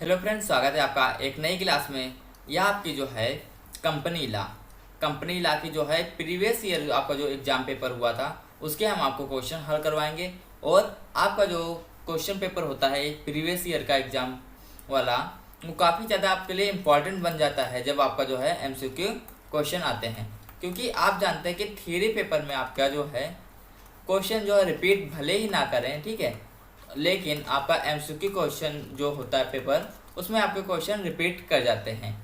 Hello friends, स्वागत है आपका एक नई क्लास में। यह आपकी जो है कंपनी ला की जो है प्रीवियस ईयर आपका जो एग्ज़ाम पेपर हुआ था उसके हम आपको क्वेश्चन हल करवाएंगे। और आपका जो क्वेश्चन पेपर होता है प्रीवियस ईयर का एग्ज़ाम वाला, वो काफ़ी ज़्यादा आपके लिए इम्पॉर्टेंट बन जाता है जब आपका जो है एमसीक्यू क्वेश्चन आते हैं। क्योंकि आप जानते हैं कि थियरी पेपर में आपका जो है क्वेश्चन जो है रिपीट भले ही ना करें, ठीक है, लेकिन आपका एमसीक्यू क्वेश्चन जो होता है पेपर, उसमें आपके क्वेश्चन रिपीट कर जाते हैं।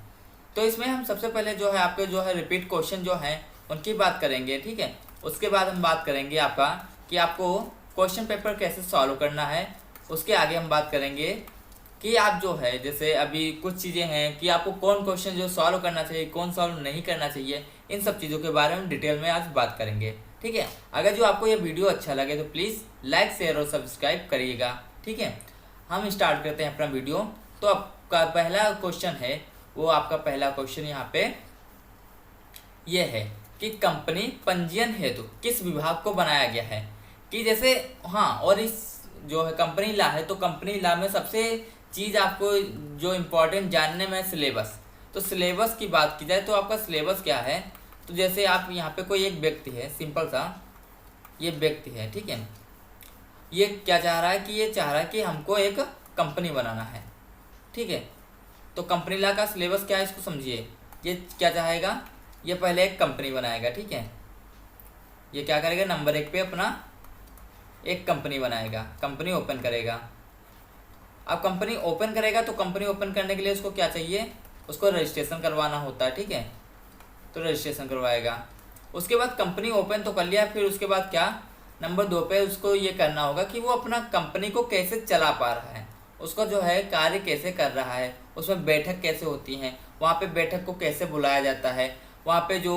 तो इसमें हम सबसे पहले जो है आपके जो है रिपीट क्वेश्चन जो हैं उनकी बात करेंगे, ठीक है। उसके बाद हम बात करेंगे आपका कि आपको क्वेश्चन पेपर कैसे सॉल्व करना है। उसके आगे हम बात करेंगे कि आप जो है जैसे अभी कुछ चीज़ें हैं कि आपको कौन क्वेश्चन जो सॉल्व करना चाहिए, कौन सॉल्व नहीं करना चाहिए, इन सब चीज़ों के बारे में डिटेल में आज बात करेंगे, ठीक है। अगर जो आपको ये वीडियो अच्छा लगे तो प्लीज़ लाइक शेयर और सब्सक्राइब करिएगा, ठीक है। हम स्टार्ट करते हैं अपना वीडियो। तो आपका पहला क्वेश्चन है, वो आपका पहला क्वेश्चन यहाँ पे ये है कि कंपनी पंजीयन हेतु किस विभाग को बनाया गया है। कि जैसे हाँ, और इस जो है कंपनी ला है, तो कंपनी ला में सबसे चीज़ आपको जो इम्पोर्टेंट जानने में सिलेबस। तो सिलेबस की बात की जाए तो आपका सिलेबस क्या है। तो जैसे आप यहाँ पे कोई एक व्यक्ति है, सिंपल सा ये व्यक्ति है, ठीक है। ये क्या चाह रहा है कि ये चाह रहा है कि हमको एक कंपनी बनाना है, ठीक है। तो कंपनी ला का सिलेबस क्या है इसको समझिए। ये क्या चाहेगा, ये पहले एक कंपनी बनाएगा, ठीक है। ये क्या करेगा, नंबर 1 पे अपना एक कंपनी बनाएगा, कंपनी ओपन करेगा। अब कंपनी ओपन करेगा तो कंपनी ओपन करने के लिए उसको क्या चाहिए, उसको रजिस्ट्रेशन करवाना होता है, ठीक है। तो रजिस्ट्रेशन करवाएगा। उसके बाद कंपनी ओपन तो कर लिया, फिर उसके बाद क्या, नंबर 2 पे उसको ये करना होगा कि वो अपना कंपनी को कैसे चला पा रहा है, उसका जो है कार्य कैसे कर रहा है, उसमें बैठक कैसे होती हैं, वहाँ पे बैठक को कैसे बुलाया जाता है, वहाँ पे जो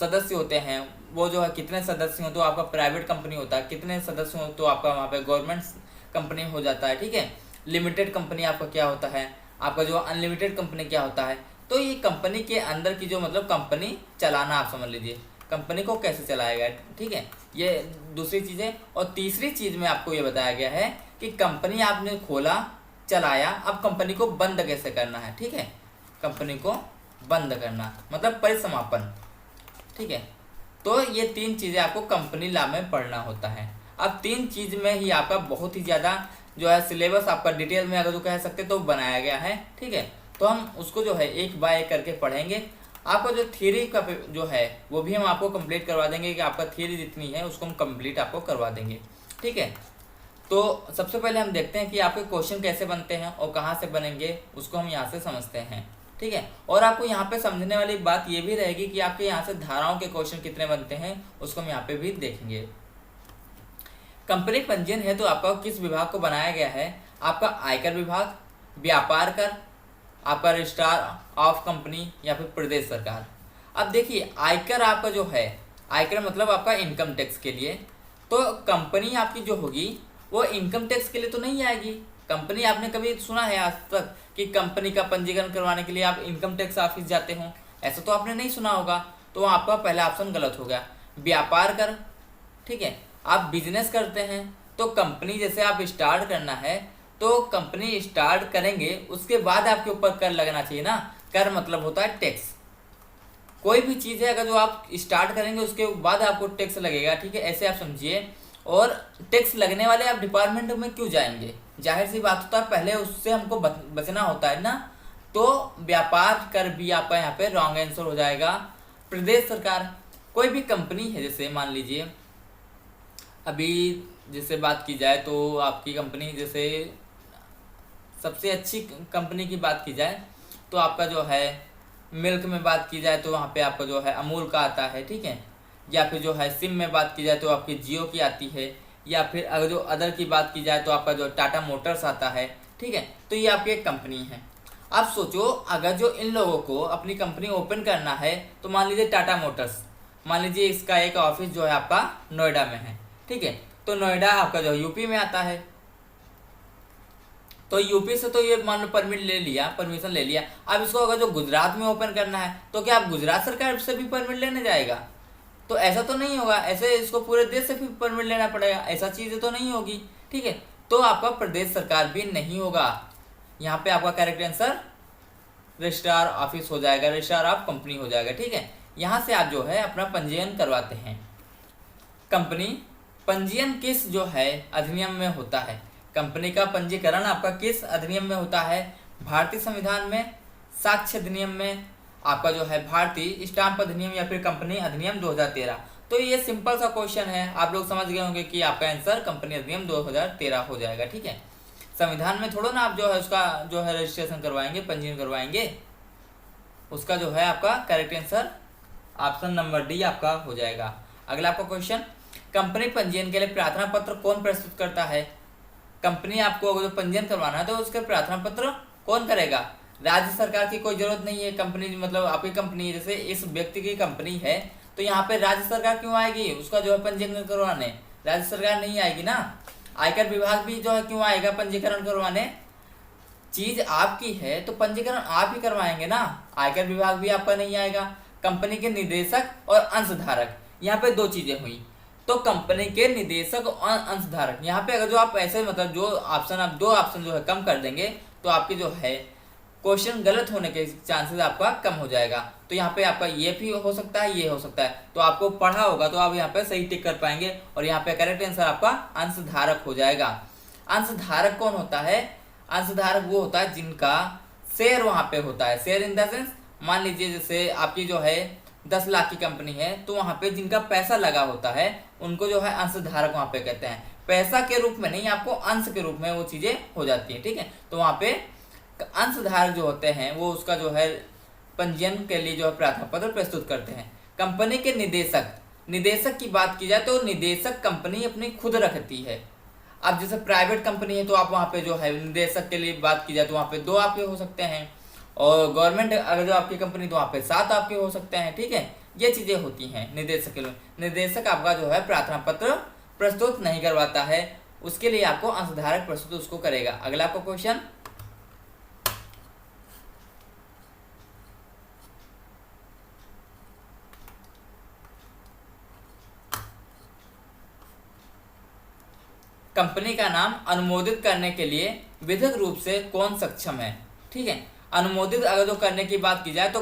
सदस्य होते हैं वो जो है कितने सदस्य हो तो आपका प्राइवेट कंपनी होता है, कितने सदस्य हो तो आपका वहाँ पे गवर्नमेंट कंपनी हो जाता है, ठीक है। लिमिटेड कंपनी आपका क्या होता है, आपका जो अनलिमिटेड कंपनी क्या होता है। तो ये कंपनी के अंदर की जो मतलब कंपनी चलाना, आप समझ लीजिए कंपनी को कैसे चलाएगा, ठीक है। ये दूसरी चीज़ है। और तीसरी चीज़ में आपको ये बताया गया है कि कंपनी आपने खोला, चलाया, अब कंपनी को बंद कैसे करना है, ठीक है। कंपनी को बंद करना मतलब परिसमापन, ठीक है। तो ये 3 चीज़ें आपको कंपनी लॉ में पढ़ना होता है। अब 3 चीज़ में ही आपका बहुत ही ज़्यादा जो है सिलेबस आपका डिटेल में अगर जो कह सकते तो बनाया गया है, ठीक है। तो हम उसको जो है एक बाय एक करके पढ़ेंगे। आपका जो थ्योरी का जो है वो भी हम आपको कंप्लीट करवा देंगे कि आपका थ्योरी जितनी है उसको हम कंप्लीट आपको करवा देंगे, ठीक है। तो सबसे पहले हम देखते हैं कि आपके क्वेश्चन कैसे बनते हैं और कहाँ से बनेंगे, उसको हम यहाँ से समझते हैं, ठीक है। और आपको यहाँ पे समझने वाली बात ये भी रहेगी कि आपके यहाँ से धाराओं के क्वेश्चन कितने बनते हैं, उसको हम यहाँ पे भी देखेंगे। कंपनी पंजीयन है तो आपका किस विभाग को बनाया गया है, आपका आयकर विभाग, व्यापार कर, आपका रजिस्ट्रार ऑफ कंपनी या फिर प्रदेश सरकार। अब देखिए आयकर आपका जो है, आयकर मतलब आपका इनकम टैक्स के लिए। तो कंपनी आपकी जो होगी वो इनकम टैक्स के लिए तो नहीं आएगी। कंपनी आपने कभी सुना है आज तक कि कंपनी का पंजीकरण करवाने के लिए आप इनकम टैक्स ऑफिस जाते हो, ऐसा तो आपने नहीं सुना होगा। तो आपका पहला ऑप्शन गलत हो गया। व्यापार कर, ठीक है, आप बिजनेस करते हैं तो कंपनी जैसे आप स्टार्ट करना है तो कंपनी स्टार्ट करेंगे उसके बाद आपके ऊपर कर लगना चाहिए ना। कर मतलब होता है टैक्स। कोई भी चीज़ है अगर जो आप स्टार्ट करेंगे उसके बाद आपको टैक्स लगेगा, ठीक है, ऐसे आप समझिए। और टैक्स लगने वाले आप डिपार्टमेंट में क्यों जाएंगे, जाहिर सी बात होता है पहले उससे हमको बचना होता है ना। तो व्यापार कर भी आपका यहाँ पे रॉन्ग आंसर हो जाएगा। प्रदेश सरकार, कोई भी कंपनी है जैसे मान लीजिए अभी जैसे बात की जाए तो आपकी कंपनी जैसे सबसे अच्छी कंपनी की बात की जाए तो आपका जो है मिल्क में बात की जाए तो वहाँ पे आपका जो है अमूल का आता है, ठीक है। या फिर जो है सिम में बात की जाए तो आपकी जियो की आती है। या फिर अगर जो अदर की बात की जाए तो आपका जो टाटा मोटर्स आता है, ठीक है। तो ये आपकी एक कंपनी है। आप सोचो अगर जो इन लोगों को अपनी कंपनी ओपन करना है तो मान लीजिए टाटा मोटर्स, मान लीजिए इसका एक ऑफिस जो है आपका नोएडा में है, ठीक है। तो नोएडा आपका जो यूपी में आता है। तो यूपी से तो ये मान लो परमिट ले लिया, परमिशन ले लिया। अब इसको अगर जो गुजरात में ओपन करना है तो क्या आप गुजरात सरकार से भी परमिट लेने जाएगा, तो ऐसा तो नहीं होगा। ऐसे इसको पूरे देश से भी परमिट लेना पड़ेगा, ऐसा चीज़ तो नहीं होगी, ठीक है। तो आपका प्रदेश सरकार भी नहीं होगा। यहाँ पे आपका करेक्ट आंसर रजिस्ट्रार ऑफिस हो जाएगा, रजिस्ट्रार ऑफ कंपनी हो जाएगा। ठीक है, यहाँ से आप जो है अपना पंजीयन करवाते हैं। कंपनी पंजीयन किस जो है अधिनियम में होता है? कंपनी का पंजीकरण आपका किस अधिनियम में होता है? भारतीय संविधान में, साक्ष्य अधिनियम में, आपका जो है भारतीय स्टाम्प अधिनियम, या फिर कंपनी अधिनियम 2013। तो ये सिंपल सा क्वेश्चन है, आप लोग समझ गए होंगे कि आपका आंसर कंपनी अधिनियम 2013 हो जाएगा। ठीक है, संविधान में थोड़ा ना आप जो है उसका जो है रजिस्ट्रेशन करवाएंगे, पंजीयन करवाएंगे, उसका जो है आपका correct answer option number D आपका हो जाएगा। अगला आपका क्वेश्चन, कंपनी पंजीयन के लिए प्रार्थना पत्र कौन प्रस्तुत करता है? कंपनी आपको अगर पंजीयन करवाना है तो उसका प्रार्थना पत्र कौन करेगा? राज्य सरकार की कोई जरूरत नहीं है। कंपनी मतलब आपकी कंपनी है, जैसे इस व्यक्ति की कंपनी है, तो यहाँ पे राज्य सरकार क्यों आएगी उसका जो है पंजीकरण करवाने? राज्य सरकार नहीं आएगी ना। आयकर विभाग भी जो है क्यों आएगा पंजीकरण करवाने? चीज आपकी है तो पंजीकरण आप ही करवाएंगे ना, आयकर विभाग भी आपका नहीं आएगा। कंपनी के निदेशक और अंशधारक, यहाँ पे दो चीजें हुई, तो कंपनी के निदेशक और अंशधारक, यहाँ पे अगर जो आप ऐसे मतलब जो ऑप्शन आप दो ऑप्शन जो है कम कर देंगे तो आपके जो है क्वेश्चन गलत होने के चांसेस आपका कम हो जाएगा। तो यहाँ पे आपका ये भी हो सकता है, ये हो सकता है, तो आपको पढ़ा होगा तो आप यहाँ पे सही टिक कर पाएंगे और यहाँ पे करेक्ट आंसर आपका अंशधारक हो जाएगा। अंशधारक कौन होता है? अंशधारक वो होता है जिनका शेयर वहां पे होता है। शेयर इन द सेंस, मान लीजिए जैसे आपकी जो है 10 लाख की कंपनी है, तो वहां पे जिनका पैसा लगा होता है उनको जो है अंशधारक वहां पे कहते हैं। पैसा के रूप में नहीं, आपको अंश के रूप में वो चीजें हो जाती है। ठीक है, तो वहां पे अंशधारक जो होते हैं वो उसका जो है पंजीयन के लिए जो है प्रार्थना पत्र प्रस्तुत करते हैं। कंपनी के निदेशक, निदेशक की बात की जाए तो निदेशक कंपनी अपनी खुद रखती है। अब जैसे प्राइवेट कंपनी है तो आप वहाँ पे जो है निदेशक के लिए बात की जाए तो वहाँ पे 2 आपके हो सकते हैं, और गवर्नमेंट अगर जो आपकी कंपनी तो वहाँ पे 7 आपके हो सकते हैं। ठीक है, ये चीजें होती हैं निदेशक के लिए। निदेशक आपका जो है प्रार्थना पत्र प्रस्तुत नहीं करवाता है, उसके लिए आपको अंशधारक प्रस्तुत उसको करेगा। अगला आपको क्वेश्चन, कंपनी का नाम अनुमोदित करने के लिए विधिक रूप से कौन सक्षम है? ठीक है, अनुमोदित अगर जो करने की बात की जाए तो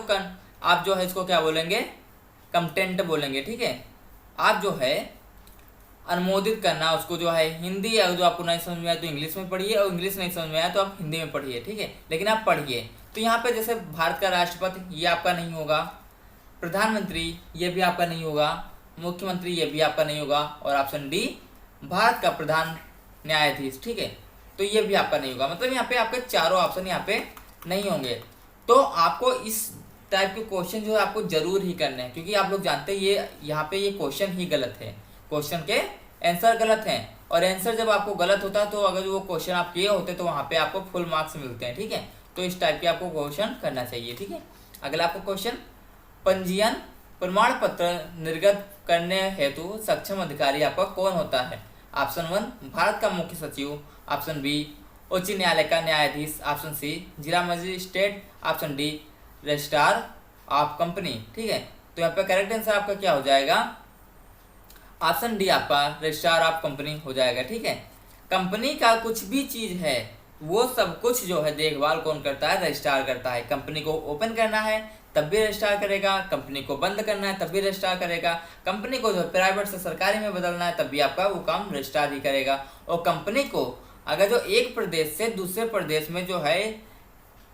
आप जो है इसको क्या बोलेंगे? कंटेंट बोलेंगे। ठीक है, आप जो है अनुमोदित करना उसको जो है हिंदी अगर जो आपको नहीं समझ में आए तो इंग्लिश में पढ़िए, और इंग्लिश नहीं समझ में आए तो आप हिंदी में पढ़िए। ठीक है, लेकिन आप पढ़िए। तो यहाँ पे जैसे भारत का राष्ट्रपति ये आपका नहीं होगा, प्रधानमंत्री ये भी आपका नहीं होगा, मुख्यमंत्री ये भी आपका नहीं होगा, और ऑप्शन डी भारत का प्रधान न्यायाधीश। ठीक है, तो ये भी आपका नहीं होगा। मतलब यहाँ पे आपके चारों ऑप्शन यहाँ पे नहीं होंगे। तो आपको इस टाइप के क्वेश्चन जो है आपको जरूर ही करने हैं, क्योंकि आप लोग जानते हैं ये यहाँ पे ये क्वेश्चन ही गलत है, क्वेश्चन के आंसर गलत हैं, और आंसर जब आपको गलत होता है तो अगर वो क्वेश्चन आप किए होते तो वहाँ पे आपको फुल मार्क्स मिलते हैं। ठीक है, तो इस टाइप के आपको क्वेश्चन करना चाहिए। ठीक है, अगला आपको क्वेश्चन, पंजीयन प्रमाण पत्र निर्गत करने हेतु सक्षम अधिकारी आपका कौन होता है? ऑप्शन 1 भारत का मुख्य सचिव, ऑप्शन बी उच्च न्यायालय का न्यायाधीश, ऑप्शन सी जिला magistrate, option D registrar of company. ठीक है, तो यहाँ पे करेक्ट आंसर आपका क्या हो जाएगा? ऑप्शन डी आपका रजिस्ट्रार ऑफ कंपनी हो जाएगा। ठीक है, कंपनी का कुछ भी चीज है वो सब कुछ जो है देखभाल कौन करता है? रजिस्ट्रार करता है। कंपनी को ओपन करना है तब भी रजिस्ट्रार करेगा, कंपनी को बंद करना है तब भी रजिस्ट्रार करेगा, कंपनी को जो प्राइवेट से सरकारी में बदलना है तब भी आपका वो काम रजिस्ट्रार ही करेगा, और कंपनी को अगर जो एक प्रदेश से दूसरे प्रदेश में जो है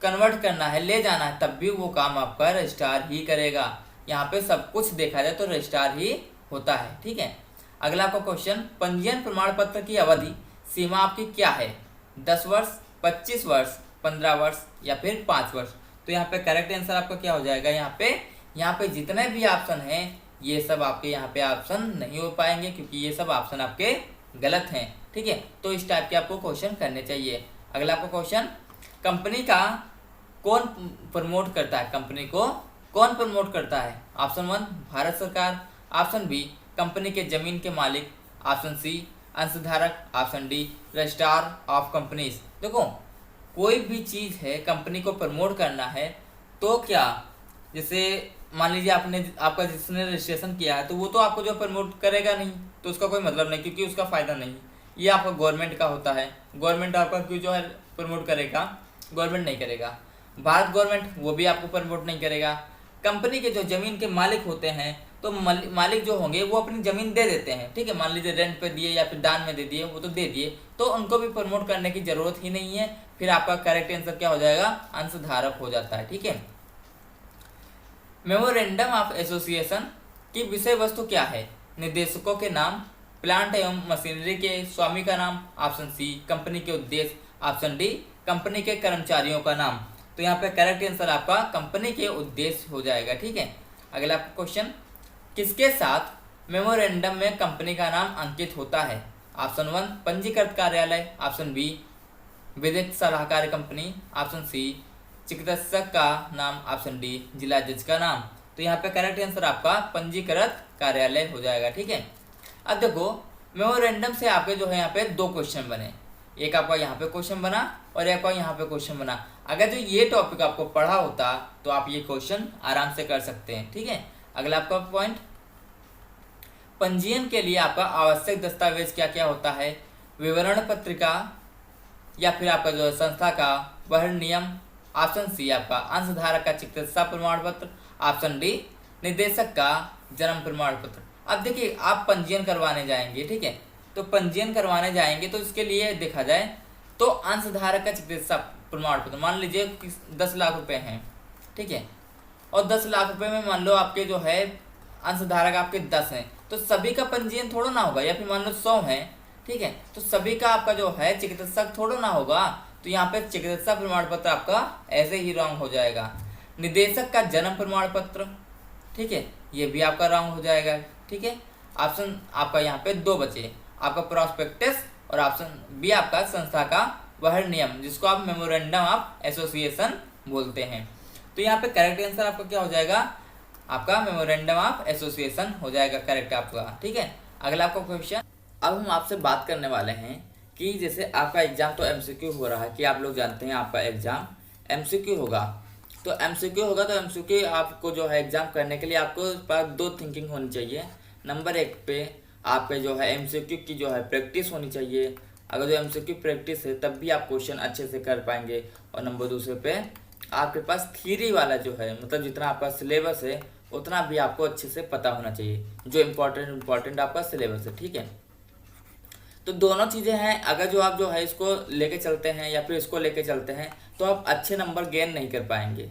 कन्वर्ट करना है, ले जाना है, तब भी वो काम आपका रजिस्ट्रार ही करेगा। यहाँ पे सब कुछ देखा जाए तो रजिस्ट्रार ही होता है। ठीक है, अगला आपका क्वेश्चन, पंजीयन प्रमाण पत्र की अवधि सीमा आपकी क्या है? 10 वर्ष, 25 वर्ष, 15 वर्ष या फिर 5 वर्ष? तो यहाँ पे करेक्ट आंसर आपका क्या हो जाएगा? यहाँ पे जितने भी ऑप्शन हैं ये सब आपके यहाँ पे ऑप्शन नहीं हो पाएंगे, क्योंकि ये सब ऑप्शन आपके गलत हैं। ठीक है, तो इस टाइप के आपको क्वेश्चन करने चाहिए। अगला आपका क्वेश्चन, कंपनी का कौन प्रमोट करता है? कंपनी को कौन प्रमोट करता है? ऑप्शन 1 भारत सरकार, ऑप्शन बी कंपनी के जमीन के मालिक, ऑप्शन सी अंशधारक, option D registrar of companies. देखो कोई भी चीज है कंपनी को प्रमोट करना है तो क्या, जैसे मान लीजिए आपका जिसने रजिस्ट्रेशन किया है तो वो तो आपको जो प्रमोट करेगा नहीं, तो उसका कोई मतलब नहीं, क्योंकि उसका फायदा नहीं। ये आपका गवर्नमेंट का होता है, गवर्नमेंट आपका क्यों जो है प्रमोट करेगा? गवर्नमेंट नहीं करेगा। भारत गवर्नमेंट वो भी आपको प्रमोट नहीं करेगा। कंपनी के जो ज़मीन के मालिक होते हैं तो मालिक जो होंगे वो अपनी ज़मीन दे देते हैं, ठीक है, मान लीजिए रेंट पे दिए या फिर दान में दे दिए, वो तो दे दिए, तो उनको भी प्रमोट करने की ज़रूरत ही नहीं है। फिर आपका करेक्ट आंसर क्या हो जाएगा, अंशधारक हो जाता है, ठीक है। मेमोरेंडम ऑफ एसोसिएशन की विषय वस्तु क्या है, निदेशकों के नाम, प्लांट एवं मशीनरी के स्वामी का नाम, ऑप्शन सी कंपनी के उद्देश्य, ऑप्शन डी कंपनी के कर्मचारियों का नाम। तो यहाँ पे करेक्ट आंसर आपका कंपनी के उद्देश्य हो जाएगा, ठीक है। अगला क्वेश्चन, किसके साथ मेमोरेंडम में कंपनी का नाम अंकित होता है, ऑप्शन 1 पंजीकृत कार्यालय, ऑप्शन बी विधिक सलाहकार कंपनी, ऑप्शन सी चिकित्सक का नाम, ऑप्शन डी जिला जज का नाम। तो यहाँ पे करेक्ट आंसर आपका पंजीकृत कार्यालय हो जाएगा, ठीक है। अब देखो मेमोरेंडम से आपके जो है यहाँ पे दो क्वेश्चन बने, एक आपका यहाँ पे क्वेश्चन बना और एक आपका यहाँ पे क्वेश्चन बना। अगर जो ये टॉपिक आपको पढ़ा होता तो आप ये क्वेश्चन आराम से कर सकते हैं, ठीक है। अगला आपका पॉइंट, पंजीयन के लिए आपका आवश्यक दस्तावेज क्या क्या होता है, विवरण पत्रिका या फिर आपका जो संस्था का वह नियम, ऑप्शन सी आपका अंशधारक का चिकित्सा प्रमाण पत्र, ऑप्शन डी निदेशक का जन्म प्रमाण पत्र। अब देखिए आप पंजीयन करवाने जाएंगे, ठीक है, तो पंजीयन करवाने जाएंगे तो इसके लिए देखा जाए तो अंशधारक का चिकित्सा प्रमाण पत्र मान लीजिए 10 लाख रुपए हैं, ठीक है, और 10 लाख रुपए में मान लो आपके जो है अंशधारक आपके 10 हैं, तो सभी का पंजीयन थोड़ा ना होगा, या फिर मान लो 100 है, ठीक है, तो सभी का आपका जो है चिकित्सक थोड़ा ना होगा। तो यहाँ पे चिकित्सा प्रमाण पत्र आपका ऐसे ही रॉन्ग हो जाएगा। निदेशक का जन्म प्रमाण पत्र, ठीक है, ये भी आपका रॉन्ग हो जाएगा, ठीक है। ऑप्शन आपका यहाँ पे दो बचे, आपका प्रोस्पेक्टस और ऑप्शन बी आपका संस्था का वह नियम, जिसको आप मेमोरेंडम ऑफ एसोसिएशन बोलते हैं। तो यहाँ पे करेक्ट आंसर आपका क्या हो जाएगा, आपका मेमोरेंडम ऑफ एसोसिएशन हो जाएगा करेक्ट आपका, ठीक है। अगला आपका क्वेश्चन, अब हम आपसे बात करने वाले हैं कि जैसे आपका एग्जाम तो एमसीक्यू हो रहा है, कि आप लोग जानते हैं आपका एग्जाम एमसीक्यू होगा, तो एमसीक्यू होगा तो एमसीक्यू आपको जो है एग्जाम करने के लिए आपको पास दो थिंकिंग होनी चाहिए। नंबर 1 पे आपके जो है एमसीक्यू की जो है प्रैक्टिस होनी चाहिए, अगर जो एमसीक्यू प्रैक्टिस है तब भी आप क्वेश्चन अच्छे से कर पाएंगे। और नंबर 2 पे आपके पास थ्योरी वाला जो है, मतलब जितना आपका सिलेबस है उतना भी आपको अच्छे से पता होना चाहिए, जो इम्पोर्टेंट आपका सिलेबस है, ठीक है। तो दोनों चीज़ें हैं, अगर जो आप जो है इसको लेके चलते हैं या फिर इसको लेके चलते हैं तो आप अच्छे नंबर गेन नहीं कर पाएंगे।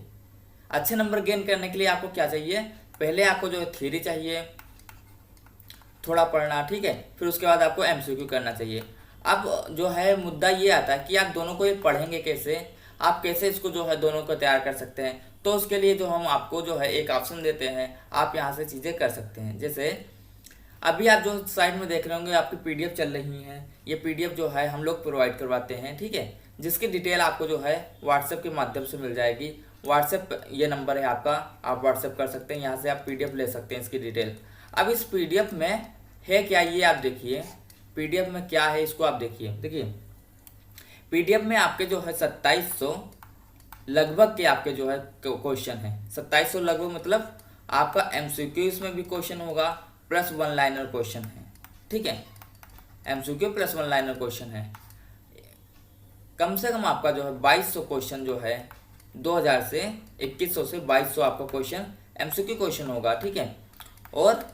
अच्छे नंबर गेन करने के लिए आपको क्या चाहिए, पहले आपको जो है थ्योरी चाहिए, थोड़ा पढ़ना, ठीक है, फिर उसके बाद आपको एमसीक्यू करना चाहिए। अब जो है मुद्दा ये आता है कि आप दोनों को ये पढ़ेंगे कैसे, आप कैसे इसको जो है दोनों को तैयार कर सकते हैं। तो उसके लिए जो हम आपको जो है एक ऑप्शन देते हैं, आप यहाँ से चीज़ें कर सकते हैं। जैसे अभी आप जो साइड में देख रहे होंगे आपकी पीडीएफ चल रही है, ये पीडीएफ जो है हम लोग प्रोवाइड करवाते हैं, ठीक है, जिसकी डिटेल आपको जो है व्हाट्सएप के माध्यम से मिल जाएगी। व्हाट्सएप ये नंबर है आपका, आप व्हाट्सएप कर सकते हैं, यहाँ से आप पीडीएफ ले सकते हैं इसकी डिटेल। अब इस पीडीएफ में है क्या, ये आप देखिए पीडीएफ में क्या है, इसको आप देखिए पीडीएफ में आपके जो है 2700 लगभग के आपके जो है क्वेश्चन है। 2700 लगभग मतलब आपका एमसीक्यू इसमें भी क्वेश्चन होगा प्लस 1 लाइनर क्वेश्चन है, ठीक है, एमसीक्यू प्लस 1 लाइनर क्वेश्चन है। कम से कम आपका जो है 2200 क्वेश्चन जो है 2000 से 2100 से 2200 आपका क्वेश्चन एमसीक्यू क्वेश्चन होगा, ठीक है, और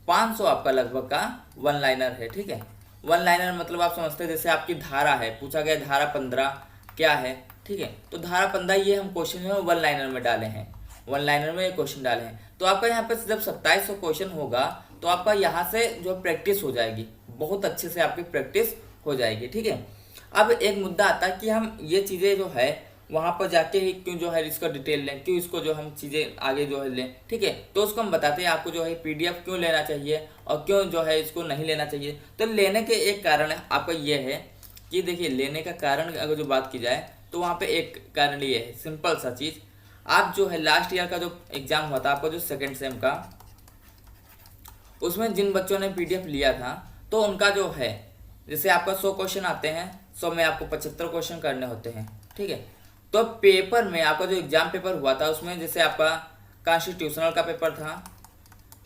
500 आपका लगभग का 1 लाइनर है, ठीक है। 1 लाइनर मतलब आप समझते हैं जैसे आपकी धारा है, पूछा गया धारा 15 क्या है, ठीक है, तो धारा 15 ये हम क्वेश्चन जो है 1 लाइनर में डाले हैं, 1 लाइनर में ये क्वेश्चन डाले हैं। तो आपका यहाँ पे जब 2700 क्वेश्चन होगा तो आपका यहाँ से जो प्रैक्टिस हो जाएगी, बहुत अच्छे से आपकी प्रैक्टिस हो जाएगी, ठीक है। अब एक मुद्दा आता है कि हम ये चीज़ें जो है वहाँ पर जाके ही क्यों जो है इसका डिटेल लें, क्यों इसको जो हम चीज़ें आगे जो है लें, ठीक है, तो उसको हम बताते हैं आपको जो है पीडीएफ क्यों लेना चाहिए और क्यों जो है इसको नहीं लेना चाहिए। तो लेने के एक कारण आपका ये है कि देखिए लेने का कारण अगर जो बात की जाए तो वहाँ पे एक कारण ये है, सिंपल सा चीज़, आप जो है लास्ट ईयर का जो एग्ज़ाम हुआ था आपका जो सेकेंड सेम का, उसमें जिन बच्चों ने पीडीएफ लिया था तो उनका जो है जैसे आपका 100 क्वेश्चन आते हैं, 100 में आपको 75 क्वेश्चन करने होते हैं, ठीक है। तो पेपर में आपका जो एग्ज़ाम पेपर हुआ था उसमें जैसे आपका कॉन्स्टिट्यूशनल का पेपर था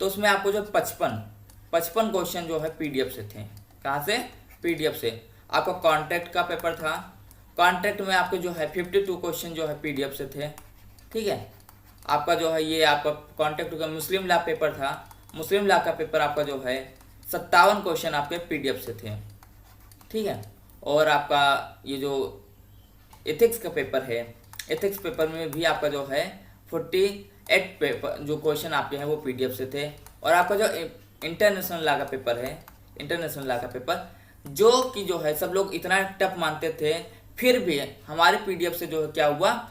तो उसमें आपको जो 55 क्वेश्चन जो है पीडीएफ से थे। कहाँ से? पीडीएफ से। आपका कॉन्ट्रैक्ट का पेपर था कॉन्ट्रैक्ट में आपके जो है 52 क्वेश्चन जो है पीडीएफ से थे। ठीक है, आपका जो है ये आपका कॉन्ट्रैक्ट का मुस्लिम लॉ पेपर था, मुस्लिम लॉ का पेपर आपका जो है 57 क्वेश्चन आपके पीडीएफ से थे। ठीक है, और आपका ये जो एथिक्स का पेपर है, एथिक्स पेपर में भी आपका जो है 48 पेपर जो क्वेश्चन आपके हैं वो पीडीएफ से थे। और आपका जो इंटरनेशनल लॉ का पेपर है, इंटरनेशनल लॉ का पेपर जो कि जो है सब लोग इतना टफ मानते थे, फिर भी हमारे पीडीएफ से जो है क्या हुआ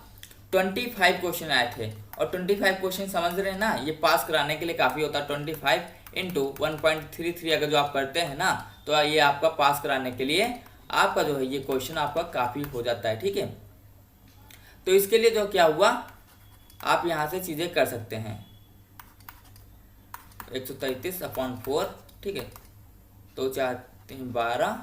25 क्वेश्चन आए थे। और 25 क्वेश्चन समझ रहे हैं ना, ये पास कराने के लिए काफ़ी होता है। 25 इंटू 1.33 अगर जो आप करते हैं ना, तो ये आपका पास कराने के लिए आपका जो है ये क्वेश्चन आपका काफ़ी हो जाता है। ठीक है, तो इसके लिए जो क्या हुआ, आप यहाँ से चीज़ें कर सकते हैं 133/4। ठीक है, तो 4 3 12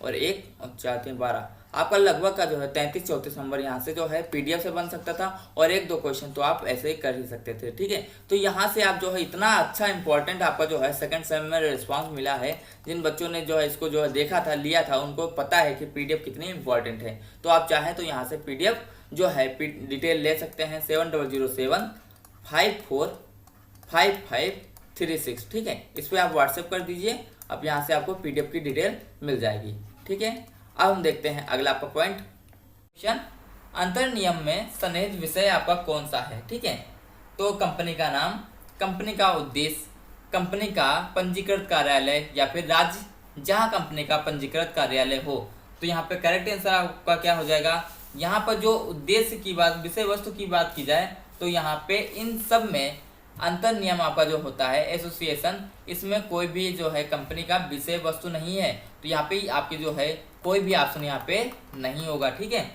और 1 और 4 3 12 आपका लगभग का जो है 33-34 नंबर यहाँ से जो है पीडीएफ से बन सकता था। और 1-2 क्वेश्चन तो आप ऐसे ही कर ही सकते थे। ठीक है, तो यहाँ से आप जो है इतना अच्छा इंपॉर्टेंट आपका जो है सेकंड सेम में रिस्पांस मिला है। जिन बच्चों ने जो है इसको जो है देखा था, लिया था, उनको पता है कि पीडीएफ कितनी इंपॉर्टेंट है। तो आप चाहें तो यहाँ से पीडीएफ जो है डिटेल ले सकते हैं 7007545536। ठीक है, इस पर आप व्हाट्सएप कर दीजिए, अब यहाँ से आपको पीडीएफ की डिटेल मिल जाएगी। ठीक है, अब हम देखते हैं अगला आपका पॉइंट, क्वेश्चन अंतर नियम में सन्निहित विषय आपका कौन सा है। ठीक है, तो कंपनी का नाम, कंपनी का उद्देश्य, कंपनी का पंजीकृत कार्यालय या फिर राज्य जहां कंपनी का पंजीकृत कार्यालय हो। तो यहाँ पे करेक्ट आंसर आपका क्या हो जाएगा, यहाँ पर जो उद्देश्य की बात, विषय वस्तु की बात की जाए तो यहाँ पे इन सब में अंतर नियम आपका जो होता है एसोसिएशन, इसमें कोई भी जो है कंपनी का विषय वस्तु नहीं है। तो यहाँ पे आपकी जो है कोई भी ऑप्शन यहाँ पे नहीं होगा। ठीक है,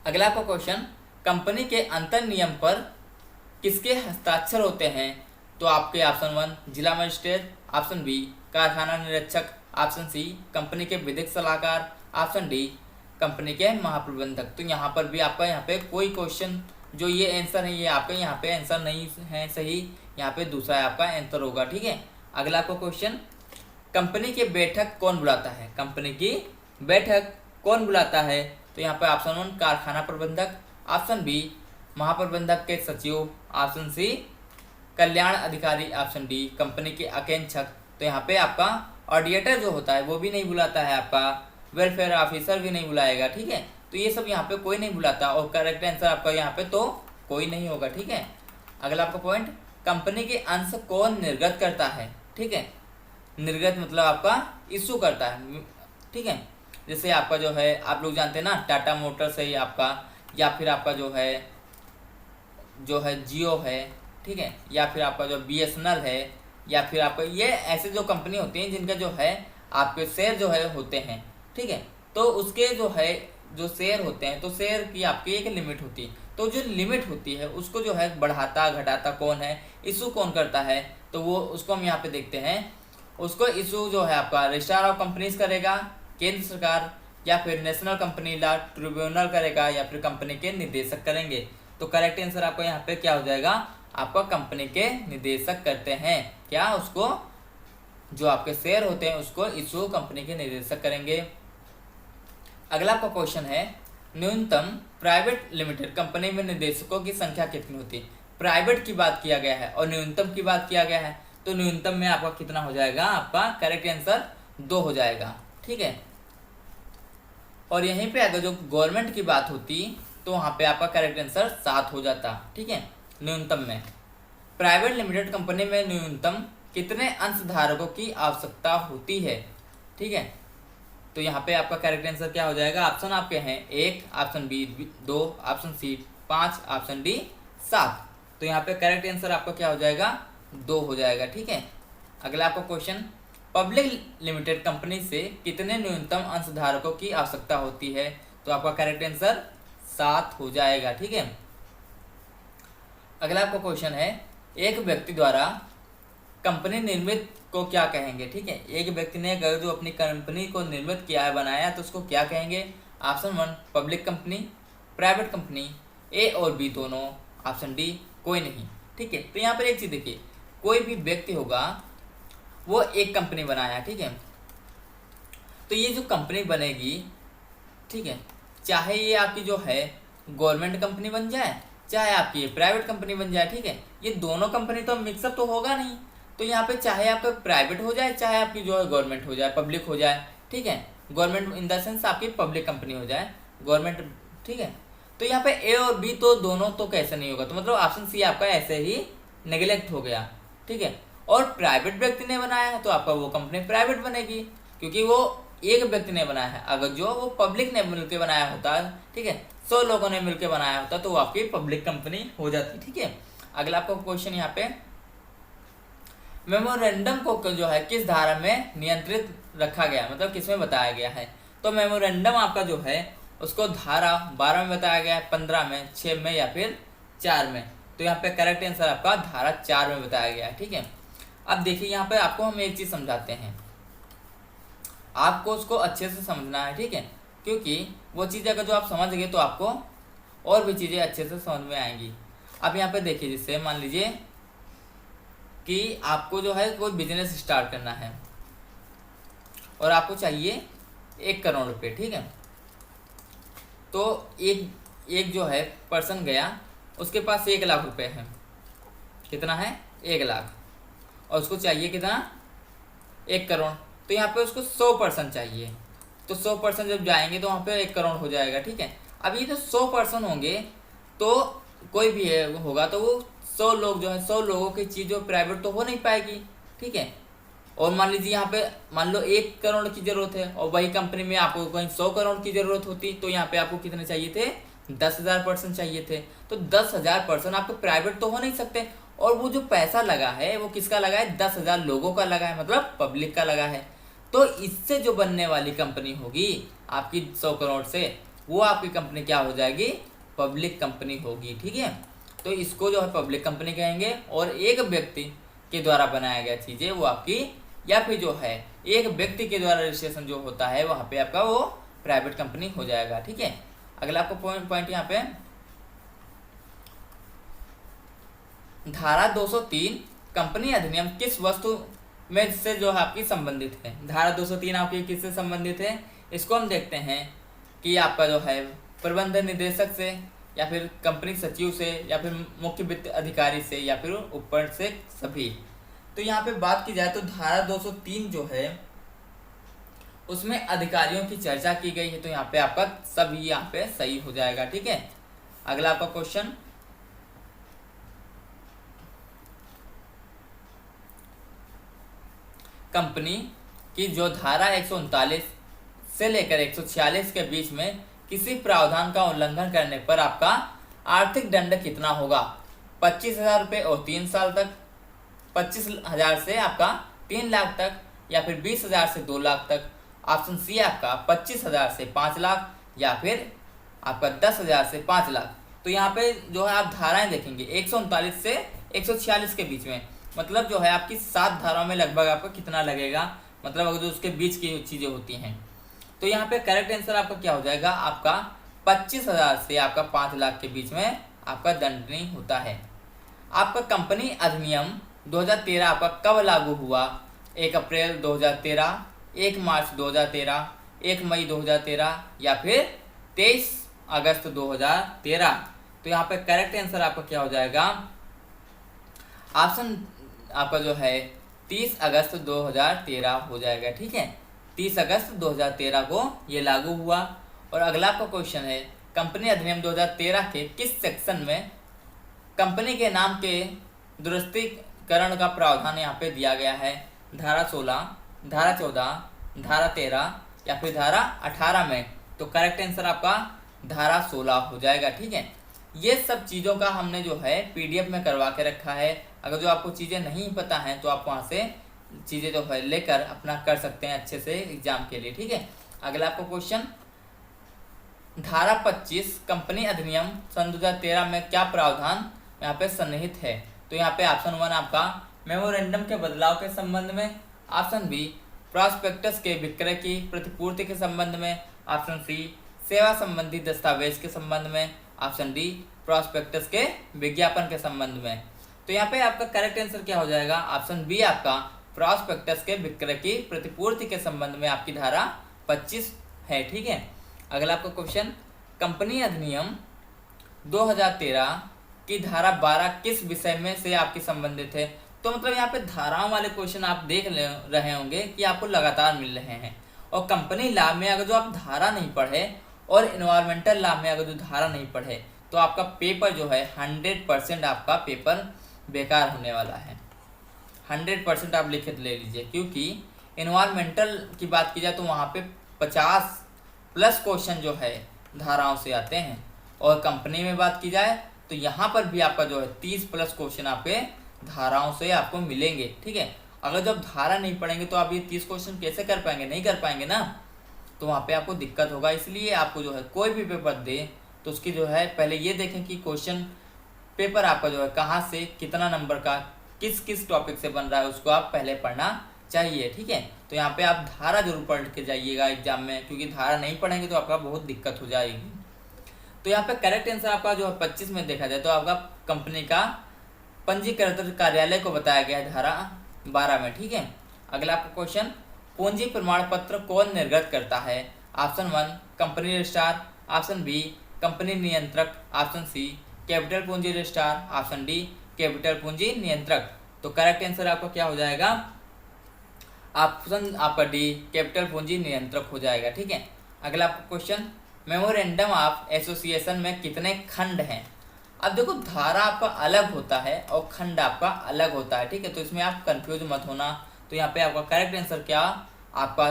अगला आपका क्वेश्चन, कंपनी के अंतर नियम पर किसके हस्ताक्षर होते हैं। तो आपके ऑप्शन 1 जिला मजिस्ट्रेट, ऑप्शन बी कारखाना निरीक्षक, ऑप्शन सी कंपनी के विधिक सलाहकार, ऑप्शन डी कंपनी के महाप्रबंधक। तो यहाँ पर भी आपका यहाँ पे कोई क्वेश्चन जो ये आंसर है ये आपका यहाँ पे आंसर नहीं है सही, यहाँ पे दूसरा आपका आंसर होगा। ठीक है, अगला आपका क्वेश्चन, कंपनी की बैठक कौन बुलाता है, कंपनी की बैठक कौन बुलाता है। तो यहाँ पे ऑप्शन 1 कारखाना प्रबंधक, ऑप्शन बी महाप्रबंधक के सचिव, ऑप्शन सी कल्याण अधिकारी, ऑप्शन डी कंपनी के अकेंक्षक। तो यहाँ पे आपका ऑडिटर जो होता है वो भी नहीं बुलाता है, आपका वेलफेयर ऑफिसर भी नहीं बुलाएगा। ठीक है, तो ये सब यहाँ पे कोई नहीं बुलाता और करेक्ट आंसर आपका यहाँ पे तो कोई नहीं होगा। ठीक है, अगला आपका पॉइंट, कंपनी के अंश कौन निर्गत करता है। ठीक है, निर्गत मतलब आपका इशू करता है। ठीक है, जैसे आपका जो है आप लोग जानते हैं ना, टाटा मोटर्स है आपका, या फिर आपका जो है जियो है। ठीक है, या फिर आपका जो बीएसएनएल है, या फिर आपका ये ऐसे जो कंपनी होती हैं जिनका जो है आपके शेयर जो है होते हैं। ठीक है, तो उसके जो है जो शेयर होते हैं, तो शेयर की आपकी एक लिमिट होती है। तो जो लिमिट होती है उसको जो है बढ़ाता घटाता कौन है, इशू कौन करता है, तो वो उसको हम यहाँ पे देखते हैं। उसको इशू जो है आपका रजिस्ट्रार ऑफ कंपनीज करेगा, केंद्र सरकार, या फिर नेशनल कंपनी लॉ ट्रिब्यूनल करेगा, या फिर कंपनी के निदेशक करेंगे। तो करेक्ट आंसर आपका यहाँ पे क्या हो जाएगा, आपका कंपनी के निदेशक करते हैं। क्या, उसको जो आपके शेयर होते हैं उसको इशू कंपनी के निदेशक करेंगे। अगला आपका क्वेश्चन है, न्यूनतम प्राइवेट लिमिटेड कंपनी में निदेशकों की संख्या कितनी होती है। प्राइवेट की बात किया गया है और न्यूनतम की बात किया गया है, तो न्यूनतम में आपका कितना हो जाएगा, आपका करेक्ट आंसर 2 हो जाएगा। ठीक है, और यहीं पे अगर जो गवर्नमेंट की बात होती तो वहाँ पे आपका करेक्ट आंसर 7 हो जाता। ठीक है, न्यूनतम में प्राइवेट लिमिटेड कंपनी में न्यूनतम कितने अंशधारकों की आवश्यकता होती है। ठीक है, तो यहाँ पे आपका करेक्ट आंसर क्या हो जाएगा, ऑप्शन आपके हैं 1, option B 2, option C 5, option D 7। तो यहाँ पे करेक्ट आंसर आपका क्या हो जाएगा, 2 हो जाएगा। ठीक है, अगला आपका क्वेश्चन, पब्लिक लिमिटेड कंपनी से कितने न्यूनतम अंशधारकों की आवश्यकता होती है। तो आपका करेक्ट आंसर 7 हो जाएगा। ठीक है, अगला आपका क्वेश्चन है, एक व्यक्ति द्वारा कंपनी निर्मित को क्या कहेंगे। ठीक है, एक व्यक्ति ने अगर जो अपनी कंपनी को निर्मित किया है, बनाया, तो उसको क्या कहेंगे। Option 1 public company, private company, A और बी दोनों, ऑप्शन डी कोई नहीं। ठीक है, तो यहाँ पर एक चीज देखिए, कोई भी व्यक्ति होगा वो एक कंपनी बनाया। ठीक है, तो ये जो कंपनी बनेगी, ठीक है, चाहे ये आपकी जो है गवर्नमेंट कंपनी बन जाए, चाहे आपकी ये प्राइवेट कंपनी बन जाए, ठीक है, ये दोनों कंपनी तो मिक्सअप तो होगा नहीं। तो यहाँ पे चाहे आपका प्राइवेट हो जाए, चाहे आपकी जो है गवर्नमेंट हो जाए, पब्लिक हो जाए, ठीक है, गवर्नमेंट इन द सेंस आपकी पब्लिक कंपनी हो जाए, गवर्नमेंट, ठीक है। तो यहाँ पे ए और बी तो दोनों तो कैसे नहीं होगा, तो मतलब ऑप्शन सी आपका ऐसे ही नेग्लेक्ट हो गया, ठीक है। और प्राइवेट व्यक्ति ने बनाया है तो आपका वो कंपनी प्राइवेट बनेगी, क्योंकि वो एक व्यक्ति ने बनाया है। अगर जो वो पब्लिक ने मिलकर बनाया होता है, ठीक है, 100 लोगों ने मिलकर बनाया होता तो वो आपकी पब्लिक कंपनी हो जाती, ठीक है। अगला आपका क्वेश्चन यहाँ पे, मेमोरेंडम को जो है किस धारा में नियंत्रित रखा गया, मतलब किसमें बताया गया है। तो मेमोरेंडम आपका जो है उसको धारा 12 में बताया गया है, 15 में, 6 में या फिर 4 में। तो यहाँ पे करेक्ट आंसर आपका धारा 4 में बताया गया है, ठीक है। अब देखिए यहाँ पे आपको हम एक चीज समझाते हैं, आपको उसको अच्छे से समझना है, ठीक है, क्योंकि वो चीज़ अगर जो आप समझ गए तो आपको और भी चीज़ें अच्छे से समझ में आएंगी। अब यहाँ पे देखिए, जिससे मान लीजिए कि आपको जो है कोई बिजनेस स्टार्ट करना है और आपको चाहिए 1 करोड़ रुपये, ठीक है। तो एक जो है पर्सन गया, उसके पास 1 लाख रुपए है। कितना है? 1 लाख। और उसको चाहिए कितना? 1 करोड़। तो यहाँ पे उसको 100% चाहिए, तो 100% जब जाएंगे तो वहाँ पे 1 करोड़ हो जाएगा, ठीक है। अब ये जो 100% होंगे तो कोई भी है होगा तो वो 100 लोग जो है 100 लोगों की चीज़ जो प्राइवेट तो हो नहीं पाएगी, ठीक है। और मान लीजिए यहाँ पे मान लो 1 करोड़ की ज़रूरत है और वही कंपनी में आपको कहीं 100 करोड़ की ज़रूरत होती, तो यहाँ पे आपको कितने चाहिए थे? 10,000% चाहिए थे। तो 10,000% आपको प्राइवेट तो हो नहीं सकते, और वो जो पैसा लगा है वो किसका लगा है? 10,000 लोगों का लगा है, मतलब पब्लिक का लगा है। तो इससे जो बनने वाली कंपनी होगी आपकी 100 करोड़ से, वो आपकी कंपनी क्या हो जाएगी? पब्लिक कंपनी होगी, ठीक है। तो इसको जो है पब्लिक कंपनी कहेंगे। और एक व्यक्ति के द्वारा बनाया गया चीज़ें वो आपकी, या फिर जो है एक व्यक्ति के द्वारा रजिस्ट्रेशन जो होता है वहाँ पे आपका वो प्राइवेट कंपनी हो जाएगा, ठीक है। अगला आपको पॉइंट यहाँ पे, धारा 203 कंपनी अधिनियम किस वस्तु में से जो है आपकी संबंधित है? धारा 203 आपकी किससे संबंधित है? इसको हम देखते हैं कि आपका जो है प्रबंध निदेशक से, या फिर कंपनी सचिव से, या फिर मुख्य वित्त अधिकारी से, या फिर ऊपर से सभी। तो यहाँ पे बात की जाए तो धारा 203 जो है उसमें अधिकारियों की चर्चा की गई है, तो यहाँ पे आपका सभी यहाँ पे सही हो जाएगा, ठीक है। अगला आपका क्वेश्चन, कंपनी की जो धारा 139 से लेकर 146 के बीच में किसी प्रावधान का उल्लंघन करने पर आपका आर्थिक दंड कितना होगा? 25,000 रुपये और 3 साल तक, 25,000 से आपका 3 लाख तक, या फिर 20,000 से 2 लाख तक। ऑप्शन सी आपका 25,000 से 5 लाख, या फिर आपका 10,000 से 5 लाख। तो यहाँ पे जो है आप धाराएं देखेंगे 139 से 146 के बीच में, मतलब जो है आपकी 7 धाराओं में लगभग आपका कितना लगेगा, मतलब अगर जो उसके बीच की चीज़ें होती हैं। तो यहाँ पे करेक्ट आंसर आपका क्या हो जाएगा? आपका 25,000 से आपका 5 लाख के बीच में आपका दंडनीय होता है। आपका कंपनी अधिनियम 2013 आपका कब लागू हुआ? 1 अप्रैल 2013, 1 मार्च 2013, 1 मई 2013, या फिर 23 अगस्त 2013। तो यहाँ पे करेक्ट आंसर आपका क्या हो जाएगा? ऑप्शन आपका जो है 30 अगस्त 2013 हो जाएगा, ठीक है। 30 अगस्त 2013 को ये लागू हुआ। और अगला आपका क्वेश्चन है, कंपनी अधिनियम 2013 के किस सेक्शन में कंपनी के नाम के दुरुस्तीकरण का प्रावधान यहाँ पे दिया गया है? धारा 16, धारा 14, धारा 13, या फिर धारा 18 में? तो करेक्ट आंसर आपका धारा 16 हो जाएगा, ठीक है। ये सब चीज़ों का हमने जो है PDF में करवा के रखा है। अगर जो आपको चीज़ें नहीं पता हैं तो आप वहाँ से चीज़ें जो है लेकर अपना कर सकते हैं अच्छे से एग्जाम के लिए, ठीक है। अगला आपको क्वेश्चन, धारा 25 कंपनी अधिनियम सन 2013 में क्या प्रावधान यहाँ पे सन्निहित है? तो यहाँ पे ऑप्शन 1 आपका मेमोरेंडम के बदलाव के संबंध में, ऑप्शन बी प्रॉस्पेक्टस के विक्रय की प्रतिपूर्ति के संबंध में, ऑप्शन सी सेवा संबंधी दस्तावेज के संबंध में, ऑप्शन डी प्रॉस्पेक्टस के विज्ञापन के संबंध में। तो यहाँ पे आपका करेक्ट आंसर क्या हो जाएगा? ऑप्शन बी आपका प्रॉस्पेक्टस के विक्रय की प्रतिपूर्ति के संबंध में आपकी धारा 25 है, ठीक है। अगला आपका क्वेश्चन, कंपनी अधिनियम 2013 की धारा 12 किस विषय में से आपकी संबंधित है। तो मतलब यहाँ पे धाराओं वाले क्वेश्चन आप देख रहे होंगे कि आपको लगातार मिल रहे हैं। और कंपनी लॉ में अगर जो आप धारा नहीं पढ़े और इन्वायरमेंटल लॉ में अगर जो धारा नहीं पढ़े तो आपका पेपर जो है 100% आपका पेपर बेकार होने वाला है। 100% आप लिखित ले लीजिए, क्योंकि इन्वायरमेंटल की बात की जाए तो वहाँ पे 50+ क्वेश्चन जो है धाराओं से आते हैं, और कंपनी में बात की जाए तो यहाँ पर भी आपका जो है 30+ क्वेश्चन आपके धाराओं से आपको मिलेंगे। ठीक है, अगर जब धारा नहीं पढ़ेंगे तो आप ये 30 क्वेश्चन कैसे कर पाएंगे, नहीं कर पाएंगे ना, तो वहाँ पे आपको दिक्कत होगा। इसलिए आपको जो है कोई भी पेपर दे तो उसकी जो है पहले ये देखें कि क्वेश्चन पेपर आपका जो है कहाँ से कितना नंबर का किस किस टॉपिक से बन रहा है, उसको आप पहले पढ़ना चाहिए। ठीक है, तो यहाँ पे आप धारा जरूर पढ़ के जाइएगा एग्जाम में, क्योंकि धारा नहीं पढ़ेंगे तो आपका बहुत दिक्कत हो जाएगी। तो यहाँ पे करेक्ट आंसर आपका जो है 25 में देखा जाए तो आपका कंपनी का पंजीकृत कार्यालय को बताया गया है धारा 12 में। ठीक है, अगला आपका क्वेश्चन, पूंजी प्रमाण पत्र कौन निर्गत करता है। Option 1 company registrar, option B company नियंत्रक, ऑप्शन सी कैपिटल पूंजी रजिस्ट्रार, ऑप्शन डी कैपिटल पूंजी नियंत्रक। तो करेक्ट आंसर आपका क्या हो जाएगा, ऑप्शन आपका डी कैपिटल पूंजी नियंत्रक हो जाएगा। ठीक है, अगला आपका क्वेश्चन, मेमोरेंडम ऑफ एसोसिएशन में कितने खंड हैं। अब देखो धारा आपका अलग होता है और खंड आपका अलग होता है। ठीक है, तो इसमें आप कंफ्यूज मत होना। तो यहाँ पे आपका करेक्ट आंसर क्या, आपका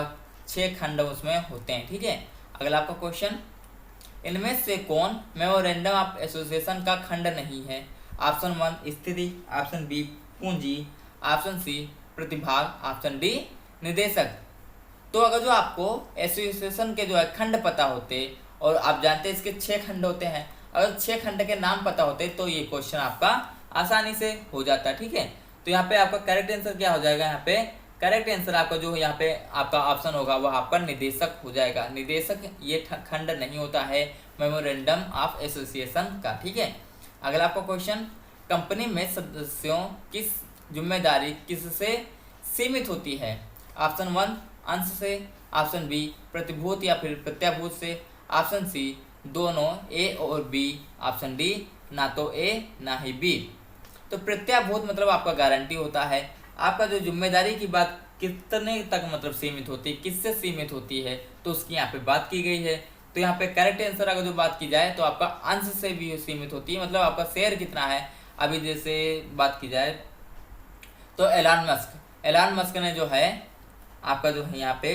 6 खंड उसमें होते हैं। ठीक है, अगला आपका क्वेश्चन, इनमें से कौन मेमोरेंडम ऑफ एसोसिएशन का खंड नहीं है। ऑप्शन 1 स्थिति, ऑप्शन बी पूंजी, ऑप्शन सी प्रतिभाग, ऑप्शन डी निदेशक। तो अगर जो आपको एसोसिएशन के जो है खंड पता होते और आप जानते हैं इसके 6 खंड होते हैं, अगर 6 खंड के नाम पता होते तो ये क्वेश्चन आपका आसानी से हो जाता। ठीक है, तो यहाँ पे आपका करेक्ट आंसर क्या हो जाएगा, यहाँ पे करेक्ट आंसर आपका जो यहाँ पे आपका ऑप्शन होगा वह आपका निदेशक हो जाएगा। निदेशक ये खंड नहीं होता है मेमोरेंडम ऑफ एसोसिएशन का। ठीक है, अगला आपका क्वेश्चन, कंपनी में सदस्यों की जिम्मेदारी किससे सीमित होती है। ऑप्शन 1 अंश से, ऑप्शन बी प्रतिभूत या फिर प्रत्याभूत से, ऑप्शन सी दोनों ए और बी, ऑप्शन डी ना तो ए ना ही बी। तो प्रत्याभूत मतलब आपका गारंटी होता है। आपका जो जिम्मेदारी की बात कितने तक मतलब सीमित होती है, किससे सीमित होती है, तो उसकी यहाँ पे बात की गई है। तो यहाँ पे करेक्ट आंसर अगर जो बात की जाए तो आपका अंश से भी सीमित होती है, मतलब आपका शेयर कितना है। अभी जैसे बात की जाए तो एलन मस्क ने जो है आपका जो है यहाँ पे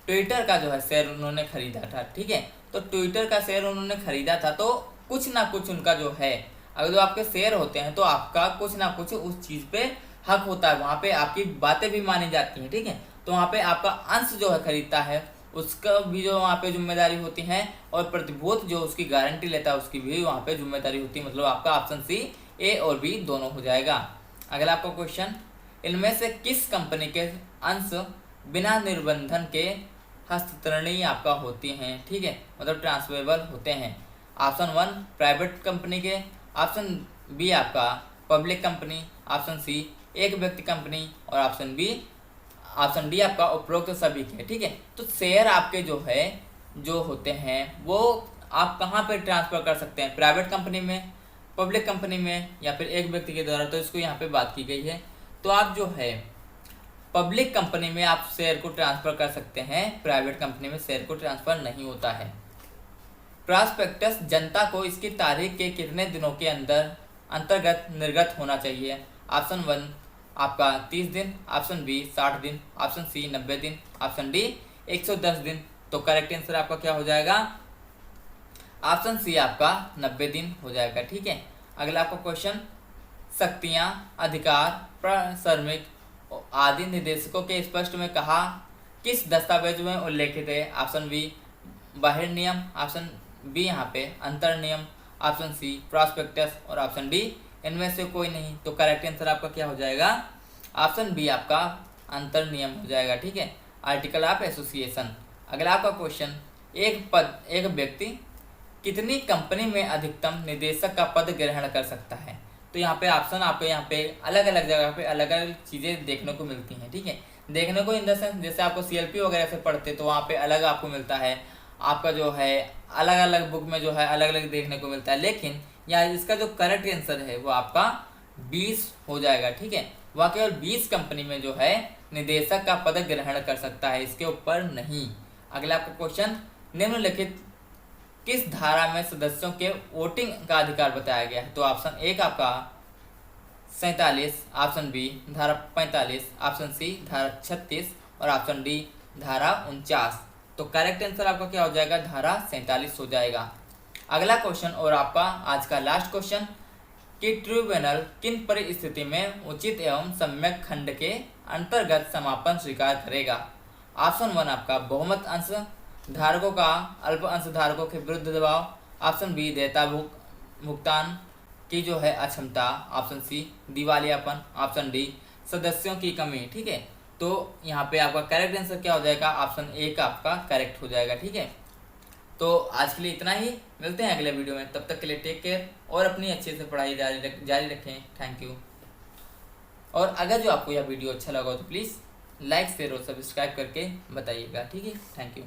ट्विटर का जो है शेयर उन्होंने खरीदा था। ठीक है, तो ट्विटर का शेयर उन्होंने खरीदा था तो कुछ ना कुछ उनका जो है, अगर जो आपके शेयर होते हैं तो आपका कुछ ना कुछ उस चीज़ पे हक होता है, वहाँ पे आपकी बातें भी मानी जाती हैं। ठीक है, तो वहाँ पे आपका अंश जो है खरीदता है उसका भी जो वहाँ पे जिम्मेदारी होती है, और प्रतिभूत जो उसकी गारंटी लेता है उसकी भी वहाँ पे जिम्मेदारी होती है। मतलब आपका ऑप्शन सी ए और बी दोनों हो जाएगा। अगला आपका क्वेश्चन, इनमें से किस कंपनी के अंश बिना निर्बंधन के हस्तांतरणीय आपका होती हैं। ठीक है, मतलब ट्रांसफरेबल होते हैं। ऑप्शन 1 प्राइवेट कंपनी के, ऑप्शन बी आपका पब्लिक कंपनी, ऑप्शन सी एक व्यक्ति कंपनी, और ऑप्शन डी आपका उपरोक्त सभी के। ठीक है, तो शेयर आपके जो है जो होते हैं वो आप कहाँ पे ट्रांसफर कर सकते हैं, प्राइवेट कंपनी में, पब्लिक कंपनी में, या फिर एक व्यक्ति के द्वारा। तो इसको यहाँ पे बात की गई है। तो आप जो है पब्लिक कंपनी में आप शेयर को ट्रांसफर कर सकते हैं, प्राइवेट कंपनी में शेयर को ट्रांसफर नहीं होता है। प्रॉस्पेक्टस जनता को इसकी तारीख के कितने दिनों के अंतर्गत निर्गत होना चाहिए। ऑप्शन 1 आपका 30 दिन, ऑप्शन बी 60 दिन, ऑप्शन सी 90 दिन, ऑप्शन डी 110 दिन। तो करेक्ट आंसर आपका क्या हो जाएगा, ऑप्शन सी आपका 90 दिन हो जाएगा। ठीक है, अगला आपका क्वेश्चन, शक्तियाँ, अधिकार, श्रमिक आदि निदेशकों के स्पष्ट में कहा किस दस्तावेज में उल्लेखित है। ऑप्शन बी बाहर नियम, ऑप्शन बी यहाँ पे अंतर नियम, ऑप्शन सी प्रॉस्पेक्टस, और ऑप्शन डी इनमें से कोई नहीं। तो करेक्ट आंसर आपका क्या हो जाएगा, ऑप्शन बी आपका अंतर नियम हो जाएगा। ठीक है, आर्टिकल ऑफ एसोसिएशन। अगला आपका क्वेश्चन, एक व्यक्ति कितनी कंपनी में अधिकतम निदेशक का पद ग्रहण कर सकता है। तो यहाँ पे ऑप्शन आपको यहाँ पे अलग अलग जगह पे अलग अलग चीज़ें देखने को मिलती हैं। ठीक है, देखने को इन द सेंस जैसे आपको CLP वगैरह से पढ़ते तो वहाँ पे अलग आपको मिलता है, आपका जो है अलग अलग बुक में जो है अलग अलग देखने को मिलता है, लेकिन यहाँ इसका जो करेक्ट आंसर है वो आपका 20 हो जाएगा। ठीक है, वह केवल 20 कंपनी में जो है निदेशक का पद ग्रहण कर सकता है, इसके ऊपर नहीं। अगला आपका क्वेश्चन, निम्नलिखित किस धारा में सदस्यों के वोटिंग का अधिकार बताया गया है? तो ऑप्शन एक आपका 47, ऑप्शन बी धारा 45, ऑप्शन सी धारा 36 और ऑप्शन डी धारा 49। तो करेक्ट आंसर आपका क्या हो जाएगा? धारा 47 हो जाएगा। अगला क्वेश्चन और आपका आज का लास्ट क्वेश्चन कि ट्रिब्यूनल किन परिस्थिति में उचित एवं सम्यक खंड के अंतर्गत समापन स्वीकार करेगा? ऑप्शन 1 आपका बहुमत अंश धारकों का अल्प अंश धारकों के विरुद्ध दबाव, ऑप्शन बी देयता भुगतान की जो है अक्षमता, ऑप्शन सी दिवालियापन, ऑप्शन डी सदस्यों की कमी। ठीक है, तो यहाँ पे आपका करेक्ट आंसर क्या हो जाएगा? ऑप्शन ए का आपका करेक्ट हो जाएगा। ठीक है, तो आज के लिए इतना ही, मिलते हैं अगले वीडियो में, तब तक के लिए टेक केयर और अपनी अच्छे से पढ़ाई जारी रखें। Thank you. और अगर जो आपको यह वीडियो अच्छा लगा हो तो प्लीज़ लाइक शेयर और सब्सक्राइब करके बताइएगा। ठीक है, थैंक यू।